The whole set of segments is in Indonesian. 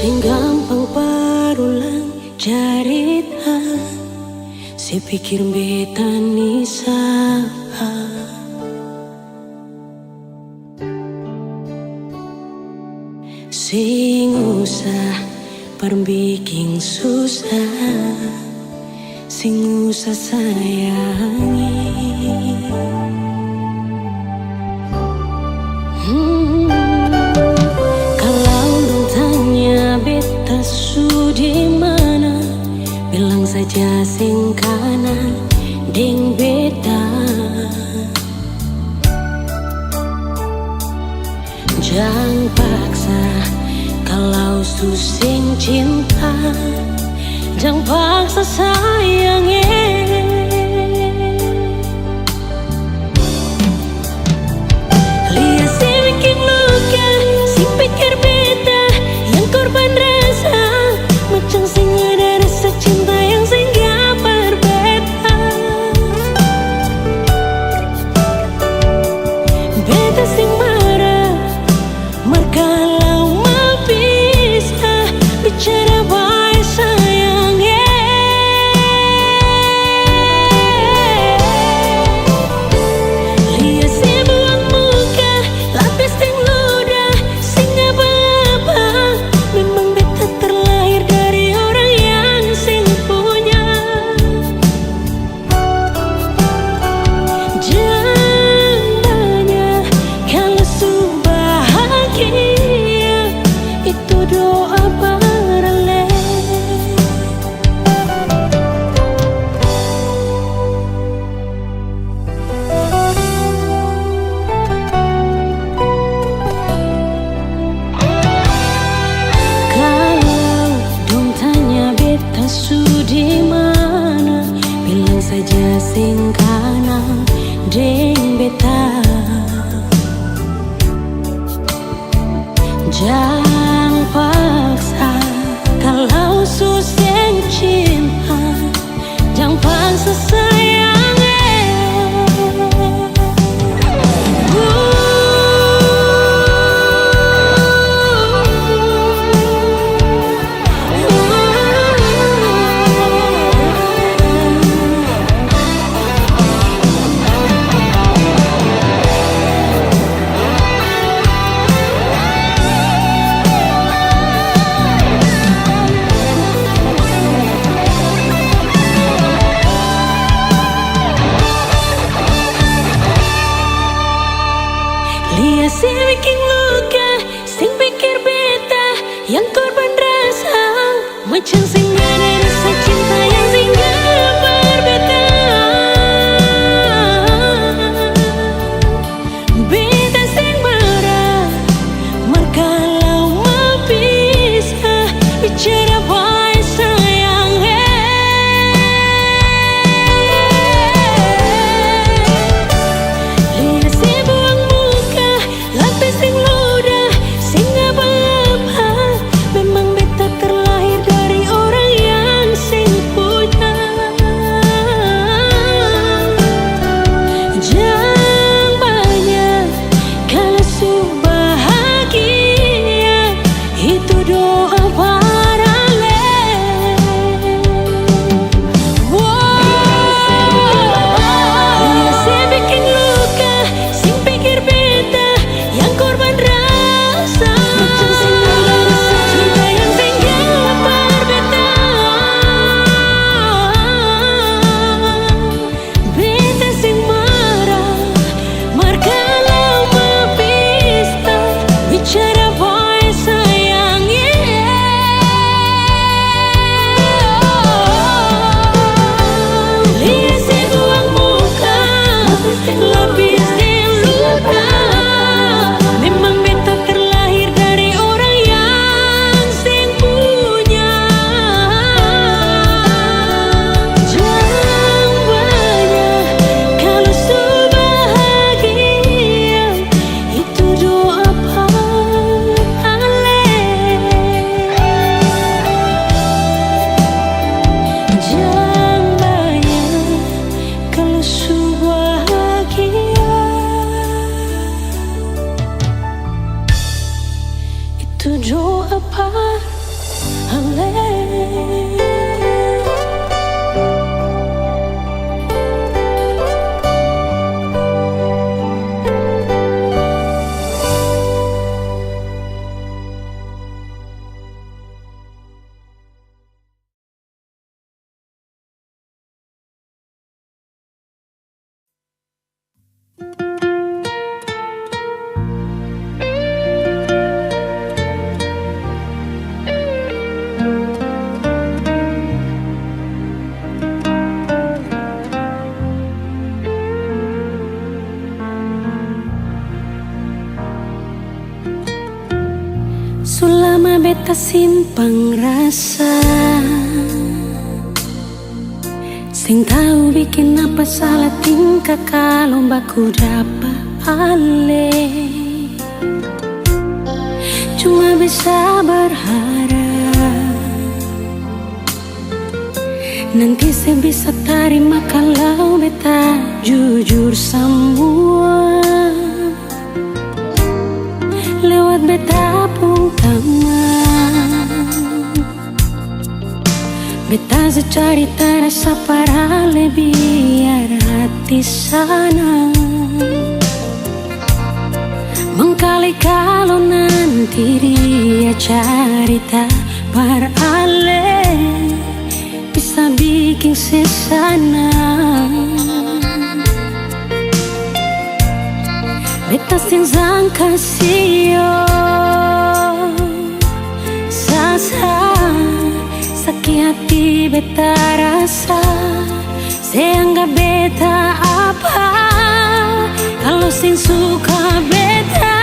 Sing gampang parulang carita, si pikir beta nisa. Sing usah perbikin susah, sing usah sayangi. Kalau dong tanya beta su di mana, bilang saja sing kanan deng beta. Jangan paksa kalau su sing cinta, jangan paksa sayangnya. Saja sing kanan deng beta, jangan paksa kalau susah cinta, jangan paksa sayang. Lihat si bikin luka, sing pikir beta yang korban rasa, macam sing ada rasa cinta yang singgah berbeda. Beta sing marah, markalau mau pisah, bicara baik sayang. Lihat si buang muka, lapis sing ludah, sing apa-apa, memang beta terlahir dari orang yang sing punya. Jangan banyak kalau su bahagia, itu doa para leh. Lihat si bikin luka, sing pikir beta yang korban rasa, macam sing ada rasa cinta yang singgah berbeda. Beta sing marah, markalau mau pisah, bicara baik sayang. Lihat si buang muka, lapis sing luka, memang beta terlahir dari orang yang sing punya. Jangan banyak kalau su bahagia, itu doa pahala. Jangan banyak kalau su bahagia, itu doa pahala. Sulama beta simpang rasa, sing tahu bikin apa salah tingkah kalau baku dapat ale. Cuma bisa berharap nanti saya bisa terima kalau beta jujur semua lewat beta pun teman. Beta secarita rasa para biar hati sana mengkali kalau nanti dia carita parale bisa bikin sesana. Beta sinzang kasio sasa sakit hati beta rasa seanggap beta apa kalau sing suka beta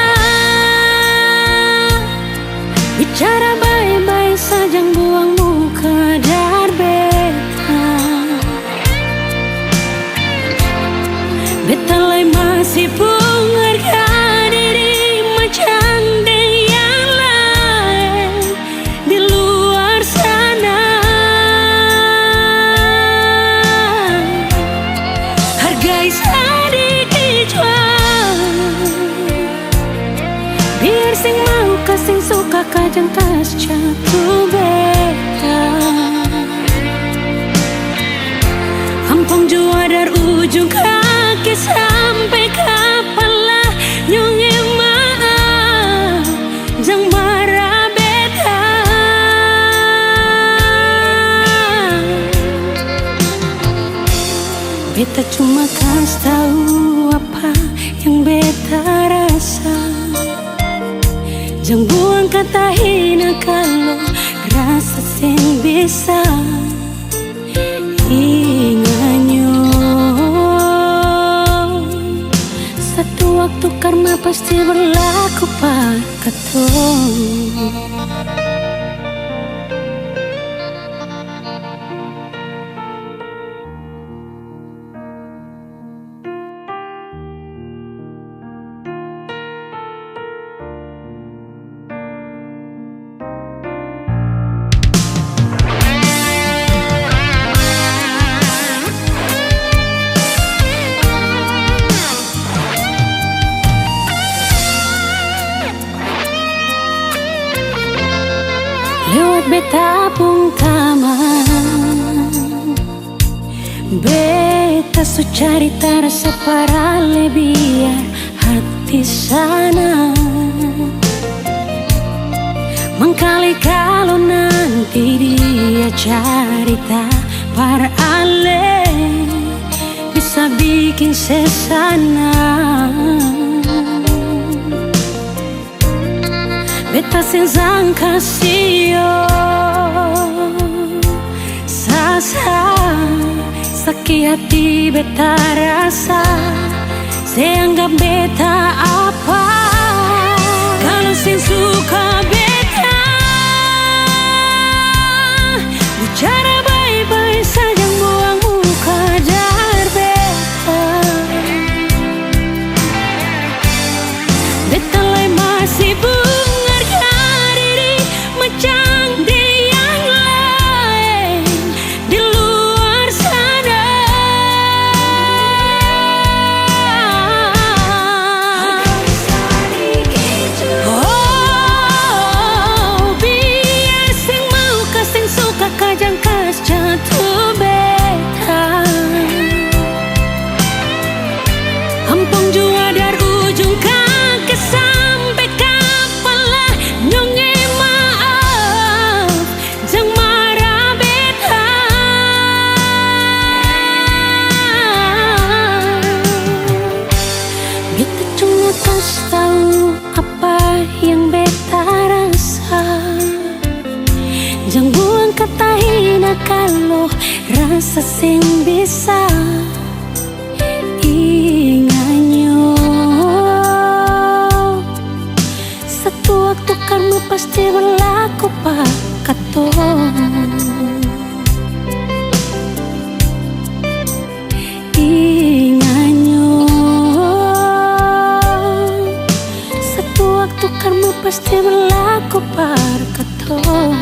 bicara baik-baik saja buang muka dar beta. Beta lai masih mengharga diri macam yang lain di luar sana. Hargai sedikit jual biar sing mau kasing suka kajang kas jatuh beta. Ampang jua dari ujung kaki sampai kepala nyonge maaf jang marah beta. Beta cuma kasih tahu apa yang beta rasa. Jang buang kata hina kalau rasa sing bisa inganyo. Satu waktu karma pasti berlaku pak ketong. Lewat beta pun taman, beta su carita rasa parale biar hati sana mengkali kalau nanti dia carita parale bisa bikin sesana. Beta sinzang kasio sasa sakit hati beta rasa seanggap beta apa kalau sing suka beta bicara baik-baik saja buang muka dar beta. Beta lai masih macam yang lain di luar sana. Oh, biar sing mau kasing suka kajang kas jatuh beta. Ampang jua dari ujung kaki sampai kepala nyonge tahu apa yang beta rasa. Jangan buang kata hina kalau rasa sing bisa inganyo. Satu waktu karma pasti berlaku pak katong. Inganyo, satu waktu karma pasti berlaku par katong.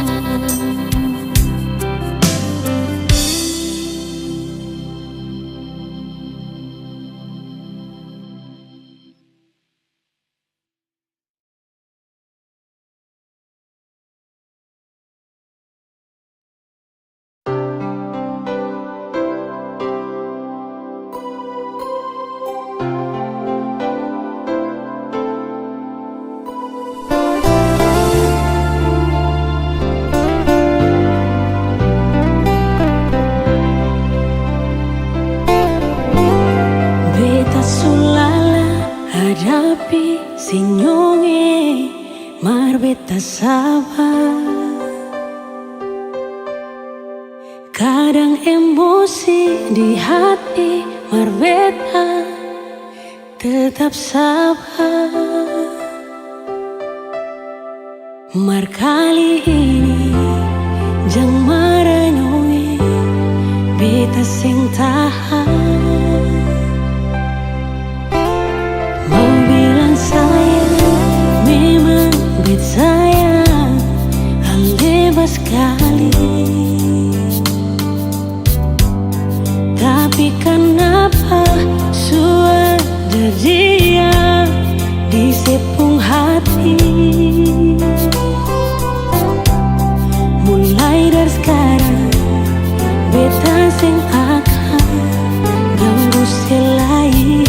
Hadapi sinyonge marbeta sabar. Kadang emosi di hati marbeta tetap sabar. Mar kali ini jang maranyonge beta sing tahan. Sayang, hal bebas sekali. Tapi kenapa suara dia di sepung hati? Mulai dari sekarang beta sing akan ganggu selain.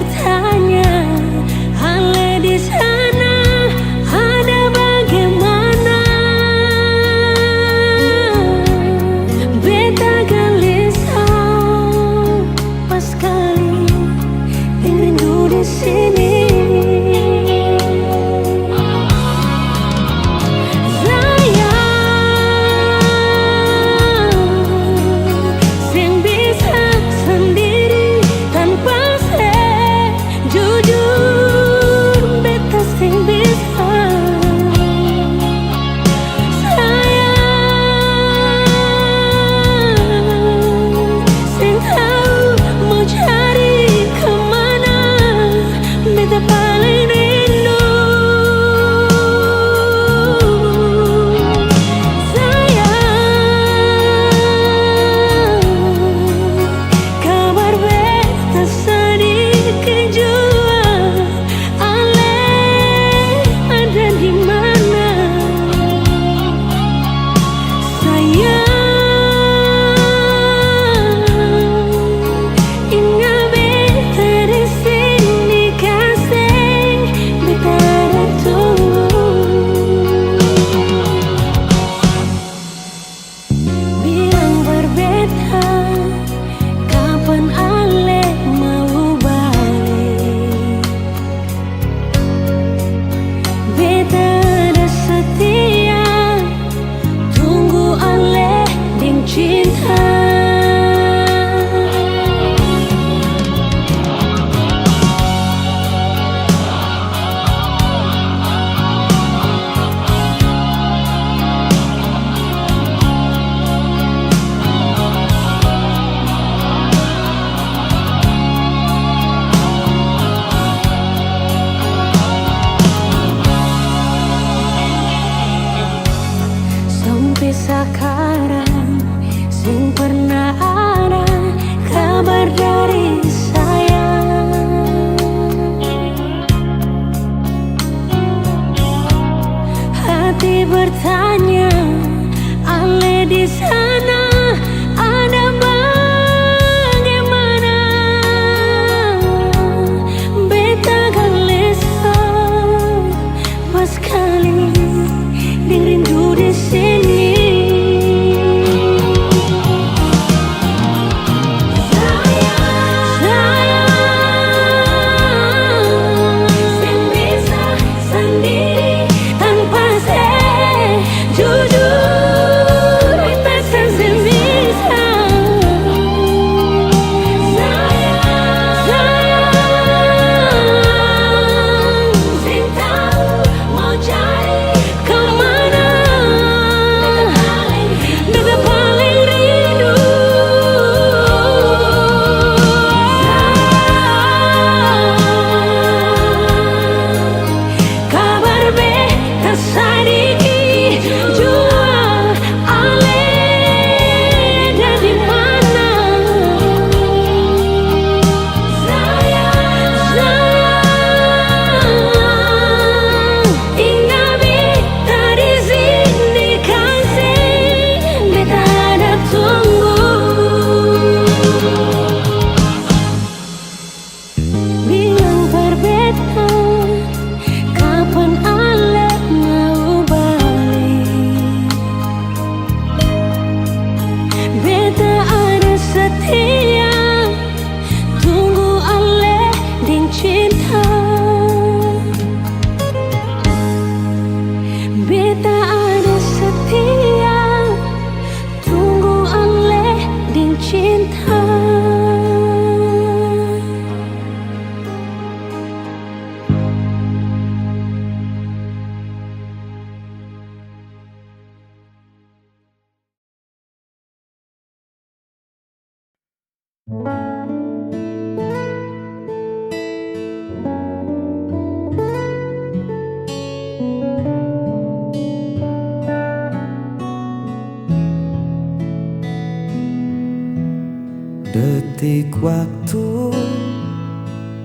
bertanya, Ale di sana ada bagaimana? Beta gelisah pas kali rindu di sini. Sekarang sing pernah ada kabar dari saya. Hati bertanya, Ale di sana ada bagaimana? Beta gelisah pas kali rindu di sini. Detik waktu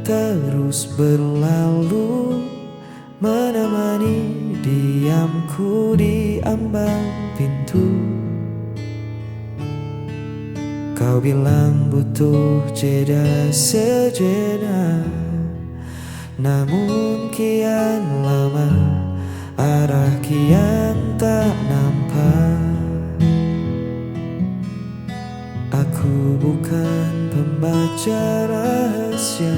terus berlalu, menemani diamku di ambang pintu. Kau bilang butuh jeda sejenak, Namun kian lama arah kian tak nampak. Aku bukan pembaca rahasia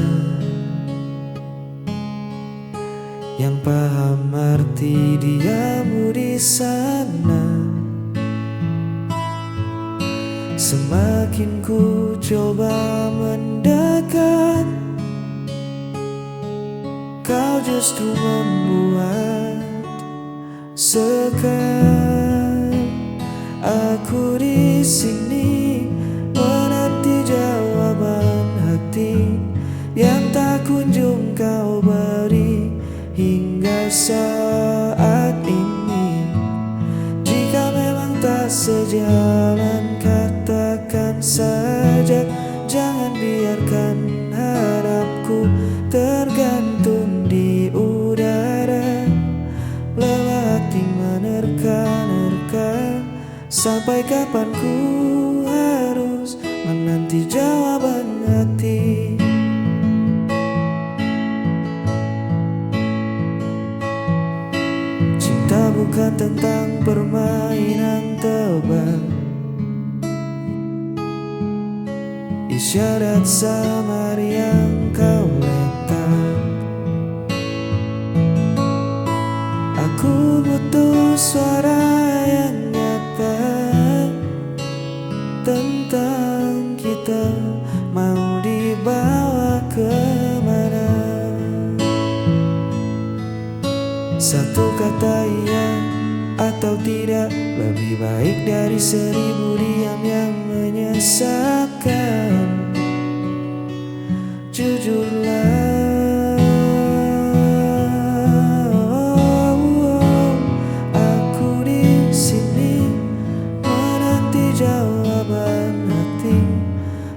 yang paham arti diamu di sana. Semakin ku coba mendekat, kau justru membuat sekat. Aku di sini menanti jawaban hati yang tak kunjung kau beri hingga saat ini. Jika memang tak sejalan, katakan saja. Jangan biarkan harapku tergantung di udara. Lelah hati menerka-nerka, sampai kapan ku harus menanti jawaban hati. Cinta bukan tentang permainan tebak, isyarat samar yang kau letak. Aku butuh suara yang nyata tentang kita, mau dibawa kemana. Satu kata iya atau tidak lebih baik dari 1000 diam yang menyesatkan. Jujurlah, aku di sini menanti jawaban hati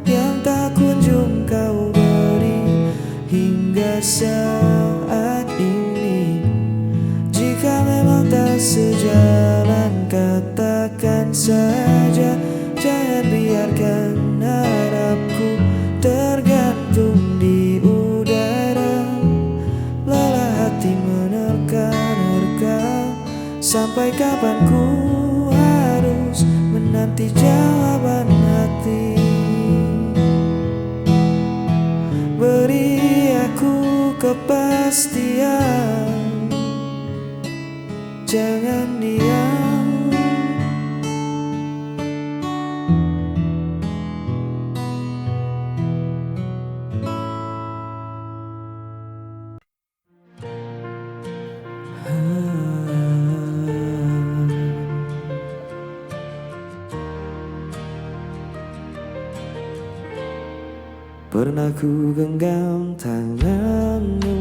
yang tak kunjung kau beri hingga saat ini. Jika memang tak sejalan, katakan saja. Jangan biarkan harapku tergantung di udara. Lelah hati menerka-nerka, sampai kapan ku harus menanti jawaban hati. Beri aku kepastian, jangan diam. Pernah ku genggam tanganmu,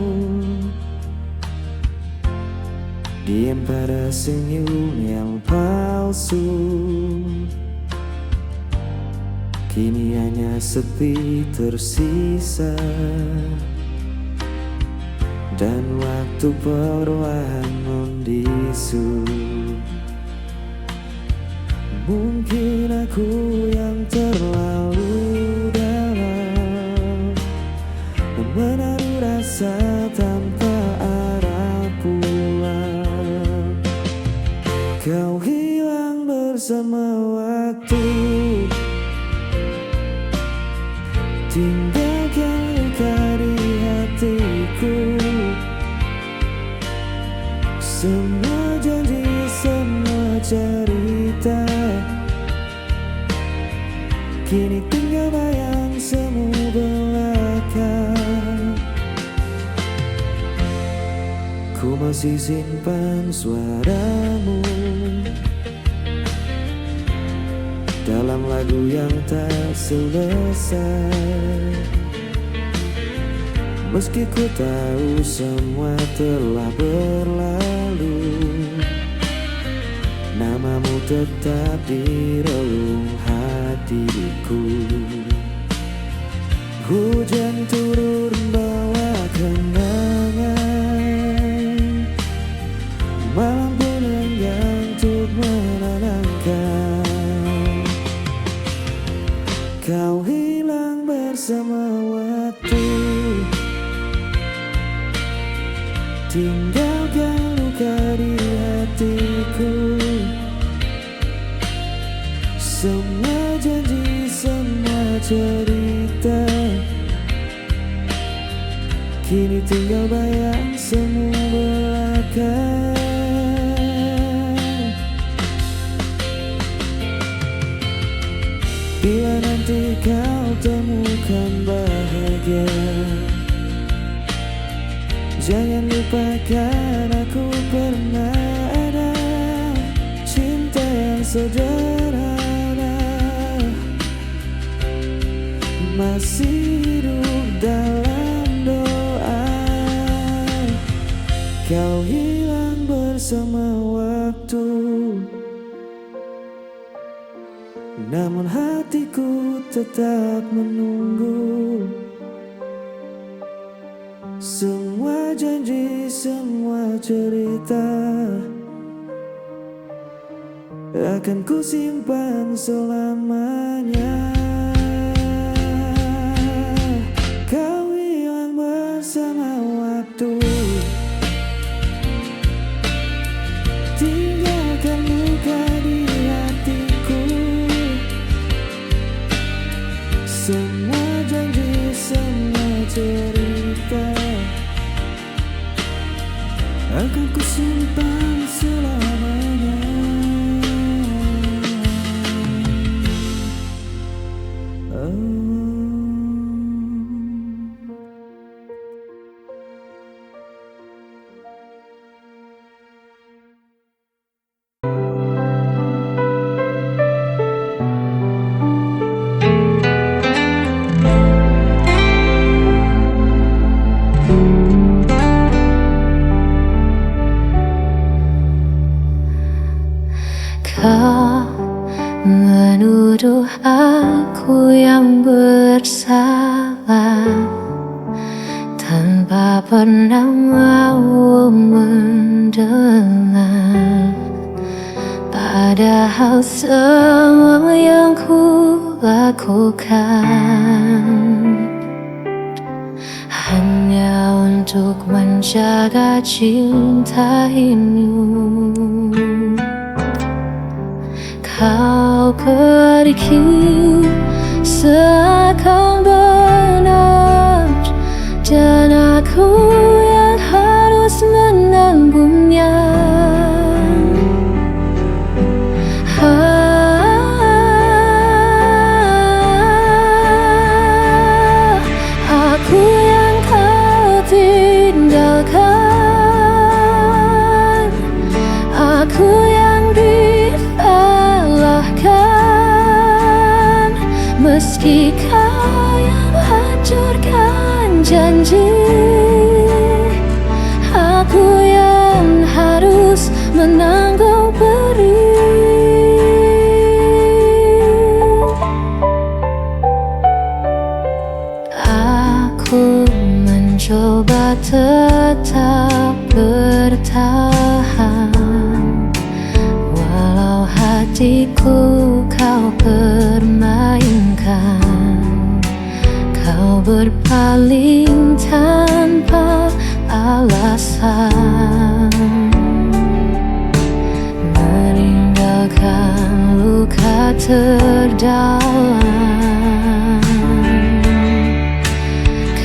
diam pada senyum yang palsu. Kini hanya sepi tersisa, dan waktu perlahan membisu. Mungkin aku yang terlalu dalam menaruh rasa tanpa arah pulang. Kau hilang bersama waktu, tinggalkan luka di hatiku. Semua janji, semua cerita, kini tinggal bayang semu belaka. Ku masih simpan suaramu dalam lagu yang tak selesai. Meski ku tahu semua telah berlalu, namamu tetap di relung hatiku. Hujan turun bawa kenangan, malam pun enggan untuk menenangkan. Kau hilang bersama waktu, tinggalkan luka di hatiku. Semua janji, semua cerita kini tinggal bayang semu belaka. Bila nanti kau temukan bahagia, jangan lupakan aku pernah ada cinta yang sederhana, masih hidup dalam doa. Kau hilang bersama waktu, namun hatiku tetap menunggu. Semua janji, semua cerita akan ku simpan selamanya. Kau hilang bersama waktu, tinggalkan luka di hatiku. Semua janji, semua cerita akan ku simpan selamanya. Kau menuduh aku yang bersalah tanpa pernah mau mendengar. Padahal semua yang ku lakukan hanya untuk menjaga cinta ini. Kau pergi seakan benar, dan aku yang harus menanggungnya. Aku yang kau tinggalkan, aku yang disalahkan, meski kau yang hancurkan janji. Aku yang harus menanggung perih. Aku mencoba tetap bertahan, walau hatiku kau permainkan. Kau berpaling tanpa alasan, meninggalkan luka terdalam.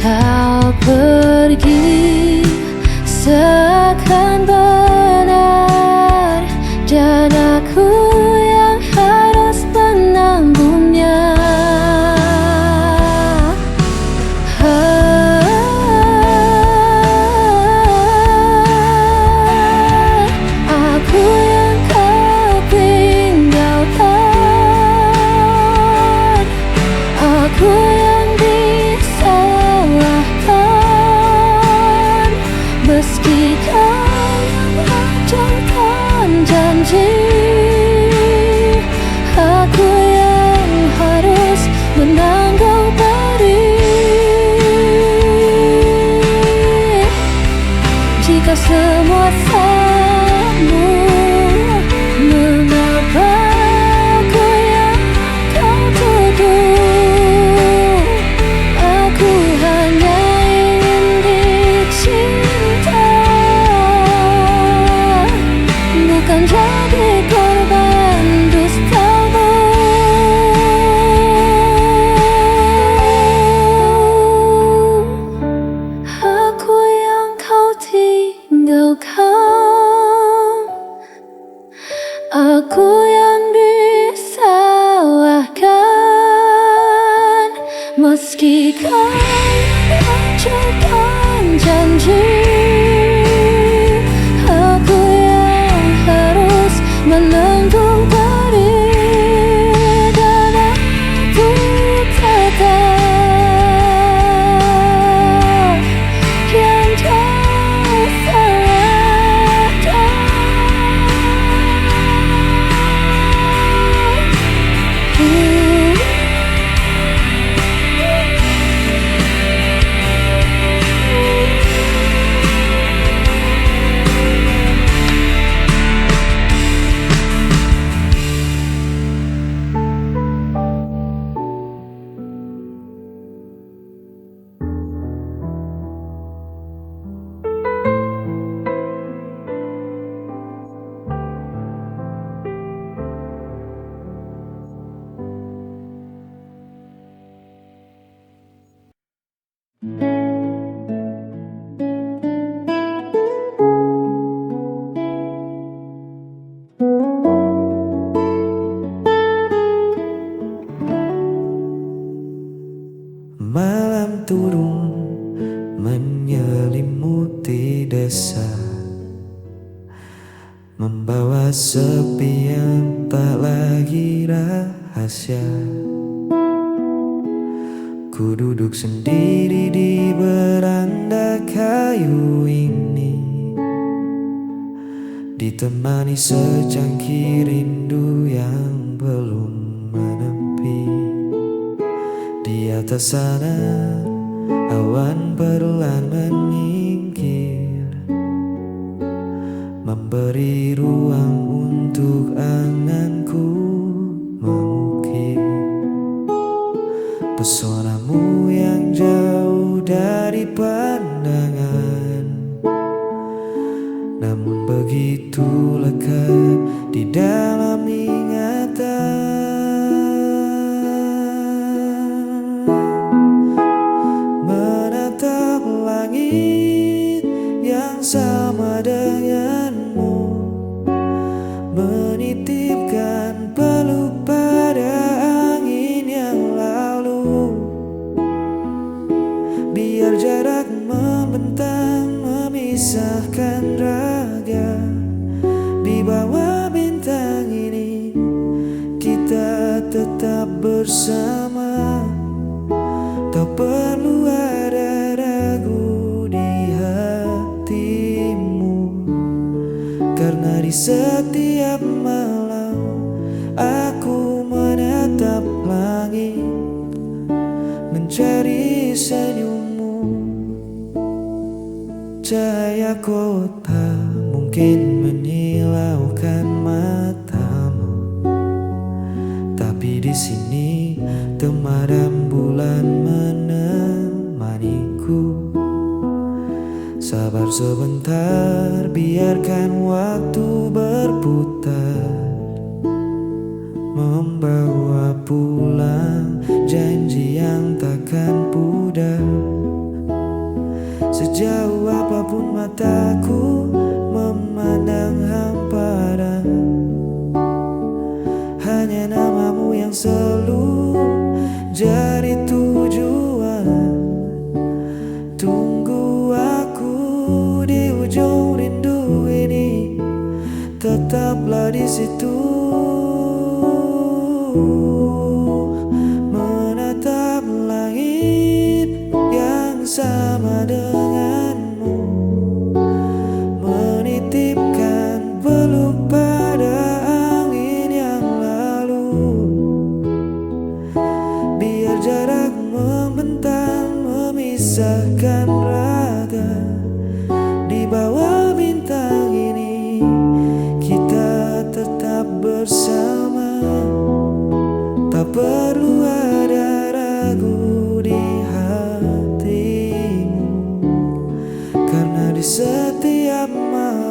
Kau pergi seakan benar, dan aku yang harus menanggungnya. Aku yang kau tinggalkan, aku yang disalahkan, meski kau yang hancurkan janji. Aku yang harus menanggung perih. Jika semua salahmu, mengapa aku yang kau tuduh? Aku hanya ingin dicinta. tinggalkan. Aku yang disalahkan, meski kau hancurkan janji. Aku yang harus menanggung diri, dan aku tetap yang tersalahkan. Malam turun menyelimuti desa, membawa sepi yang tak lagi rahasia. Ku duduk sendiri di beranda kayu ini, ditemani secangkir rindu yang belum menepi. Di atas sana awan perlahan menyingkir, memberi ruang untuk anganku mengukir pesonamu yang jauh dari pandangan, namun begitu lekat di dalam ingatan. Menatap langit yang sama denganmu, menitipkan peluk pada angin yang lalu. Biar jarak membentang memisahkan raga, di bawah bintang ini kita tetap bersama. Tak perlu ada ragu di hatimu, karena di setiap malam aku menatap langit, mencari senyummu. Cahaya kota mungkin menyilaukan matamu, tapi di sini temaram bulan menemaniku. Sabar sebentar, biarkan waktu berputar, membawa pulang janji yang takkan pudar. Sejauh apapun mataku memandang hamparan, hanya namamu yang selalu jadi tujuan. Tunggu aku di ujung rindu ini, tetaplah di situ. Menatap langit yang sama denganmu, menitipkan peluk pada angin yang lalu. Biar jarak membentang memisahkan raga, di bawah bintang ini kita tetap bersama. Tak perlu ada ragu di hatimu, karena di setiap malam